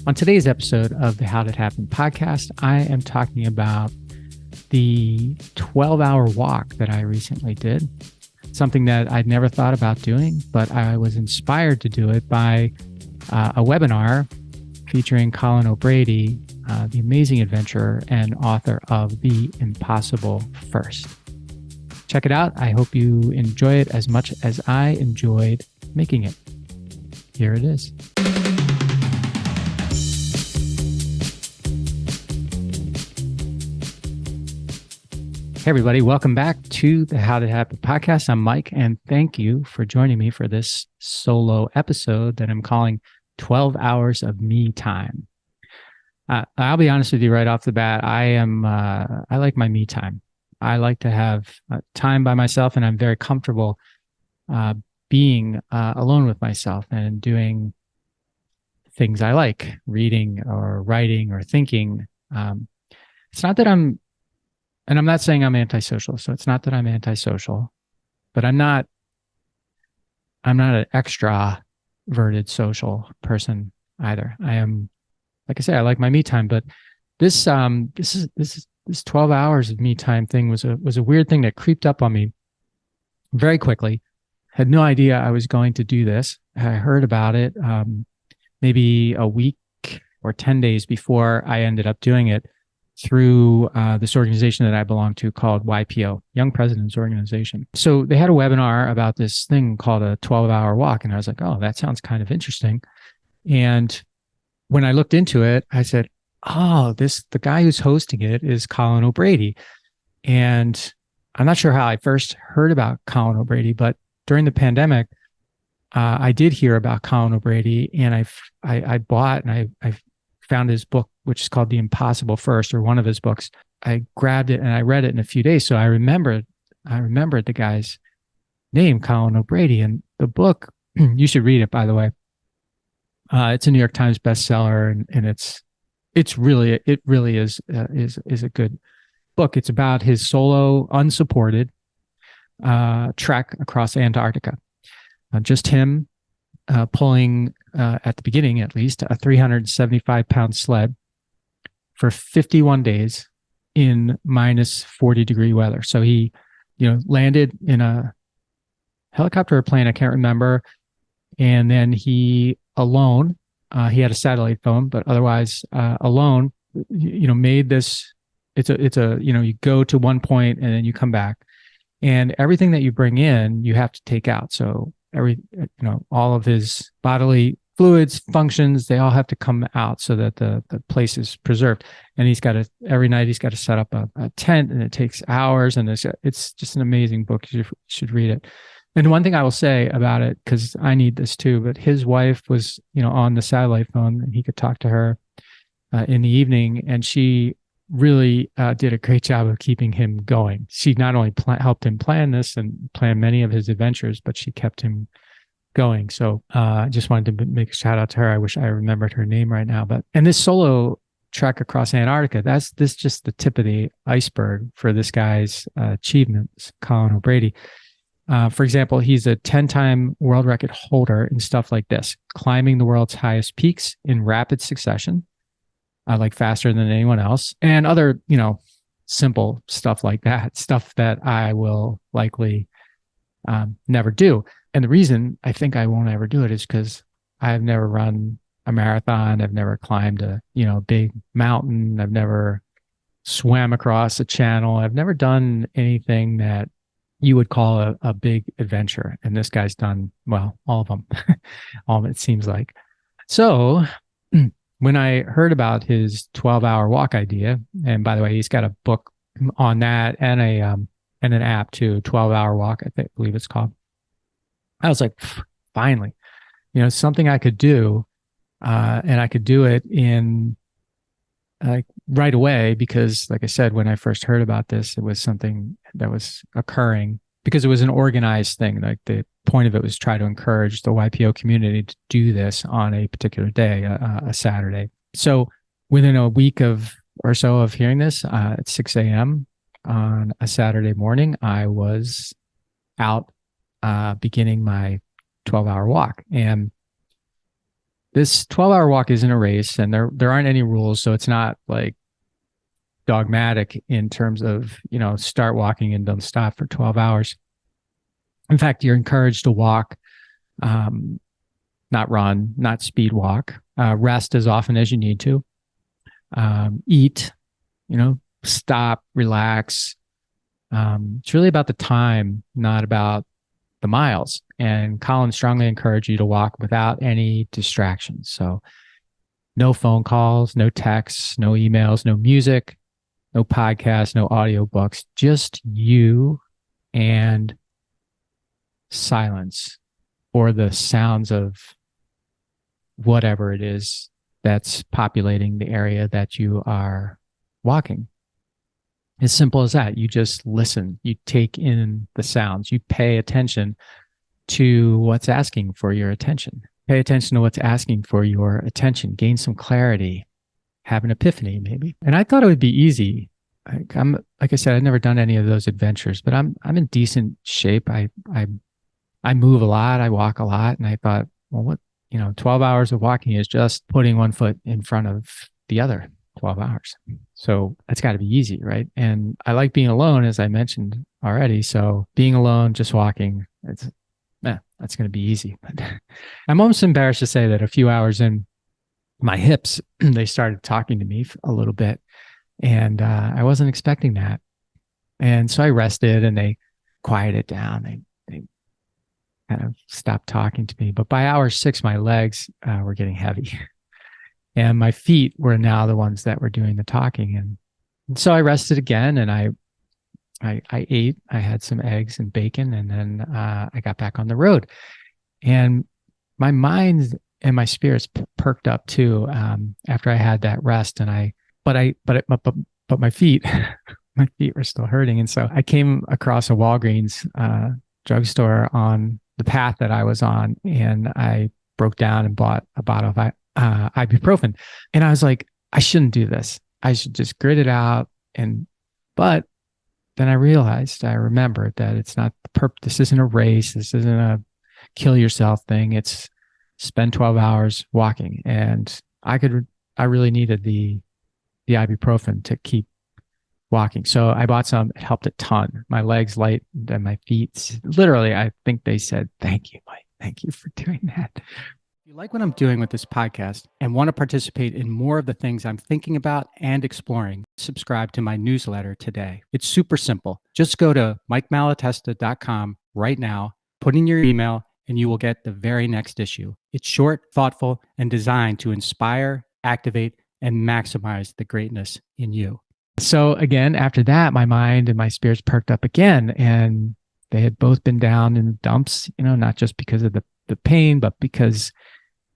On today's episode of the How Did It Happen podcast, I am talking about the 12-hour walk that I recently did, something that I'd never thought about doing, but I was inspired to do it by a webinar featuring Colin O Brady, the amazing adventurer and author of The Impossible First. Check it out. I hope you enjoy it as much as I enjoyed making it. Here it is. Hey, everybody. Welcome back to the How Did It Happen podcast. I'm Mike, and thank you for joining me for this solo episode that I'm calling 12 Hours of Me Time. I'll be honest with you right off the bat. I like my me time. I like to have time by myself, and I'm very comfortable being alone with myself and doing things I like, reading or writing or thinking. It's not that I'm not saying I'm antisocial. So it's not that I'm antisocial, but I'm not an extroverted social person either. I am, like I say, I like my me time, but this 12 hours of me time thing was a weird thing that creeped up on me very quickly. Had no idea I was going to do this. I heard about it maybe a week or 10 days before I ended up doing it through this organization that I belong to called YPO, Young Presidents Organization. So they had a webinar about this thing called a 12-hour walk. And I was like, oh, that sounds kind of interesting. And when I looked into it, I said, oh, the guy who's hosting it is Colin O Brady. And I'm not sure how I first heard about Colin O Brady, but during the pandemic, I did hear about Colin O Brady, and I bought and I found his book, which is called The Impossible First, or one of his books. I grabbed it and I read it in a few days. So I remembered the guy's name, Colin O Brady, and the book. You should read it, by the way. It's a New York Times bestseller, and it really is a good book. It's about his solo, unsupported trek across Antarctica. Just him pulling, at the beginning at least, a 375-pound sled for 51 days in minus 40-degree weather. So he, landed in a helicopter or plane, I can't remember, and then he alone, he had a satellite phone, but otherwise alone, made this. It's a you go to one point and then you come back, and everything that you bring in, you have to take out. So all of his bodily fluids, functions, they all have to come out so that the place is preserved. And every night he's got to set up a tent, and it takes hours, and it's just an amazing book. You should read it. And one thing I will say about it, because I need this too, but his wife was, on the satellite phone, and he could talk to her in the evening, and she really did a great job of keeping him going. She not only helped him plan this and plan many of his adventures, but she kept him going. So I just wanted to make a shout out to her. I wish I remembered her name right now. And this solo trek across Antarctica, that's just the tip of the iceberg for this guy's achievements, Colin O Brady. For example, he's a 10-time world record holder in stuff like this: climbing the world's highest peaks in rapid succession, like faster than anyone else, and other, simple stuff like that, stuff that I will likely never do. And the reason I think I won't ever do it is because I've never run a marathon. I've never climbed a big mountain. I've never swam across a channel. I've never done anything that you would call a big adventure. And this guy's done, well, all of them. All of it seems like. So when I heard about his 12-hour walk idea, and by the way, he's got a book on that and an app too, 12-hour walk, I believe it's called. I was like, finally, something I could do, and I could do it in right away, because like I said, when I first heard about this, it was something that was occurring because it was an organized thing. Like the point of it was try to encourage the YPO community to do this on a particular day, a Saturday. So within a week or so of hearing this, at 6 a.m. on a Saturday morning, I was out beginning my 12-hour walk. And This 12-hour walk isn't a race, and there aren't any rules, so it's not like dogmatic in terms of, start walking and don't stop for 12 hours. In fact, you're encouraged to walk, not run, not speed walk, rest as often as you need to, eat, stop, relax. It's really about the time, not about the miles. And Colin strongly encouraged you to walk without any distractions. So no phone calls, no texts, no emails, no music, no podcasts, no audiobooks, just you and silence or the sounds of whatever it is that's populating the area that you are walking. As simple as that. You just listen, you take in the sounds, you pay attention to what's asking for your attention. Pay attention to what's asking for your attention, gain some clarity, have an epiphany maybe. And I thought it would be easy. Like I said, I've never done any of those adventures, but I'm in decent shape. I move a lot, I walk a lot, and I thought, well, 12 hours of walking is just putting one foot in front of the other 12 hours. So that's got to be easy, right? And I like being alone, as I mentioned already. So being alone, just walking, that's going to be easy. But I'm almost embarrassed to say that a few hours in, my hips, they started talking to me a little bit. And I wasn't expecting that. And so I rested and they quieted down. They kind of stopped talking to me. But by hour 6, my legs were getting heavy. And my feet were now the ones that were doing the talking. And so I rested again and I ate. I had some eggs and bacon, and then I got back on the road. And my mind and my spirits perked up too after I had that rest. And but my feet, my feet were still hurting. And so I came across a Walgreens drugstore on the path that I was on, and I broke down and bought a bottle of ibuprofen. And I was like, I shouldn't do this. I should just grit it out. But then I remembered that it's not this isn't a race. This isn't a kill yourself thing. It's spend 12 hours walking. And I really needed the ibuprofen to keep walking. So I bought some. It helped a ton. My legs lightened and my feet, literally, I think they said, thank you, Mike. Thank you for doing that. If you like what I'm doing with this podcast and want to participate in more of the things I'm thinking about and exploring, subscribe to my newsletter today. It's super simple. Just go to mikemalatesta.com right now, put in your email, and you will get the very next issue. It's short, thoughtful, and designed to inspire, activate, and maximize the greatness in you. So again, after that, my mind and my spirits perked up again, and they had both been down in the dumps, not just because of the pain, but because,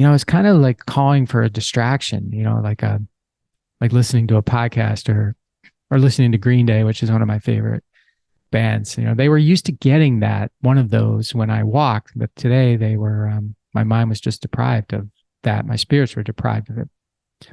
it's kind of like calling for a distraction, like listening to a podcast or listening to Green Day, which is one of my favorite bands. They were used to getting one of those when I walked, but today they were, my mind was just deprived of that. My spirits were deprived of it.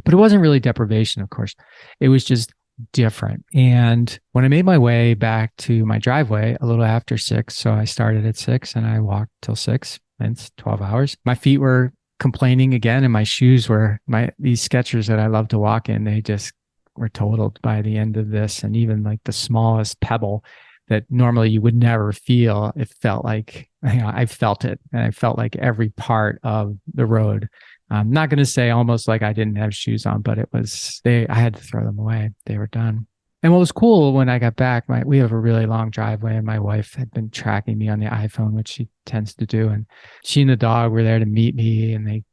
But it wasn't really deprivation, of course. It was just different. And when I made my way back to my driveway a little after 6, so I started at 6 and I walked till 6, and it's 12 hours. My feet were complaining again, and my shoes were these Skechers that I love to walk in. They just were totaled by the end of this. And even like the smallest pebble that normally you would never feel, it felt like, I felt it. And I felt like every part of the road. I'm not going to say almost like I didn't have shoes on, but I had to throw them away. They were done. And what was cool when I got back, we have a really long driveway, and my wife had been tracking me on the iPhone, which she tends to do. And she and the dog were there to meet me, and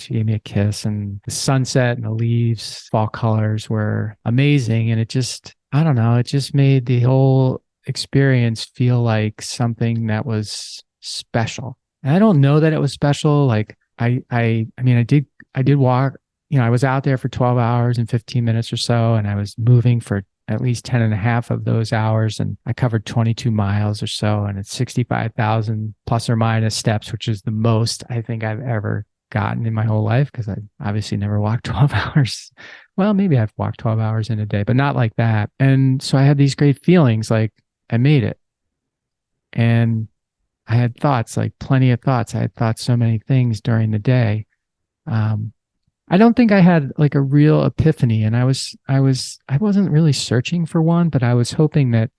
she gave me a kiss, and the sunset and the leaves, fall colors were amazing. And it just made the whole experience feel like something that was special. And I don't know that it was special. Like I did walk, I was out there for 12 hours and 15 minutes or so, and I was moving for at least 10 and a half of those hours. And I covered 22 miles or so, and it's 65,000 plus or minus steps, which is the most I think I've ever gotten in my whole life, because I obviously never walked 12 hours. Well, maybe I've walked 12 hours in a day, but not like that. And so I had these great feelings, like I made it. And I had thoughts, like plenty of thoughts. I had thought so many things during the day. I don't think I had like a real epiphany, and I wasn't really searching for one, but I was hoping that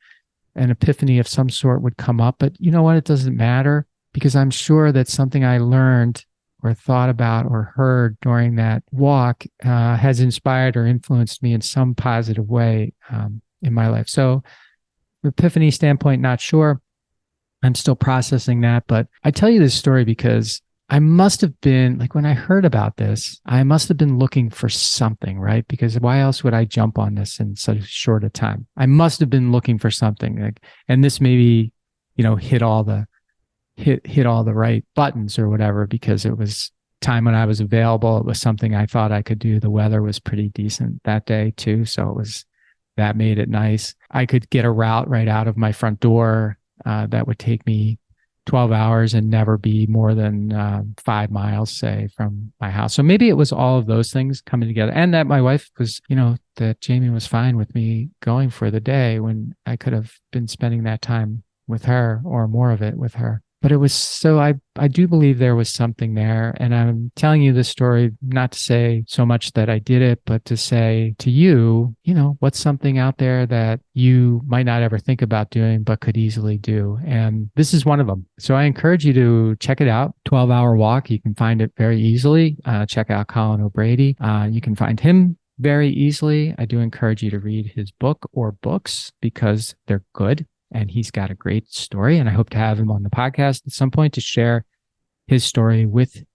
an epiphany of some sort would come up. But you know what? It doesn't matter because I'm sure that something I learned or thought about or heard during that walk has inspired or influenced me in some positive way in my life. So, epiphany standpoint, not sure. I'm still processing that. But I tell you this story because I must have been like, when I heard about this, I must have been looking for something, right? Because why else would I jump on this in such a short a time? I must have been looking for something, like, and this maybe, hit all the right buttons or whatever, because it was time when I was available. It was something I thought I could do. The weather was pretty decent that day too. So that made it nice. I could get a route right out of my front door that would take me 12 hours and never be more than 5 miles, say, from my house. So maybe it was all of those things coming together, and that my wife was, that Jamie was fine with me going for the day when I could have been spending that time with her or more of it with her. But it was so, I do believe there was something there. And I'm telling you this story, not to say so much that I did it, but to say to you, what's something out there that you might not ever think about doing, but could easily do. And this is one of them. So I encourage you to check it out. 12-hour walk. You can find it very easily. Check out Colin O Brady. You can find him very easily. I do encourage you to read his book or books because they're good. And he's got a great story, and I hope to have him on the podcast at some point to share his story with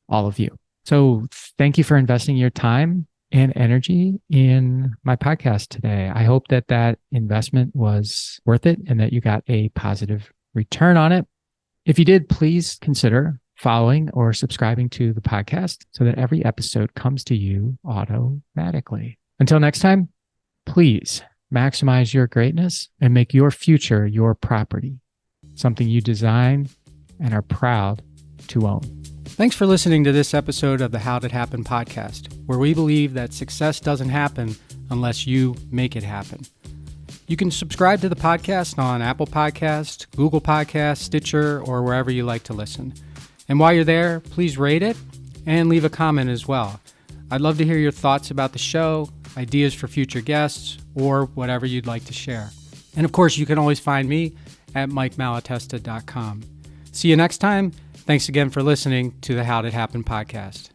all of you. So thank you for investing your time and energy in my podcast today. I hope that investment was worth it and that you got a positive return on it. If you did, please consider following or subscribing to the podcast so that every episode comes to you automatically. Until next time, please maximize your greatness and make your future your property, something you design and are proud to own. Thanks for listening to this episode of the How Did Happen podcast, where we believe that success doesn't happen unless you make it happen. You can subscribe to the podcast on Apple Podcasts, Google Podcasts, Stitcher, or wherever you like to listen. And while you're there, please rate it and leave a comment as well. I'd love to hear your thoughts about the show, ideas for future guests, or whatever you'd like to share. And of course, you can always find me at MikeMalatesta.com. See you next time. Thanks again for listening to the How Did Happen podcast.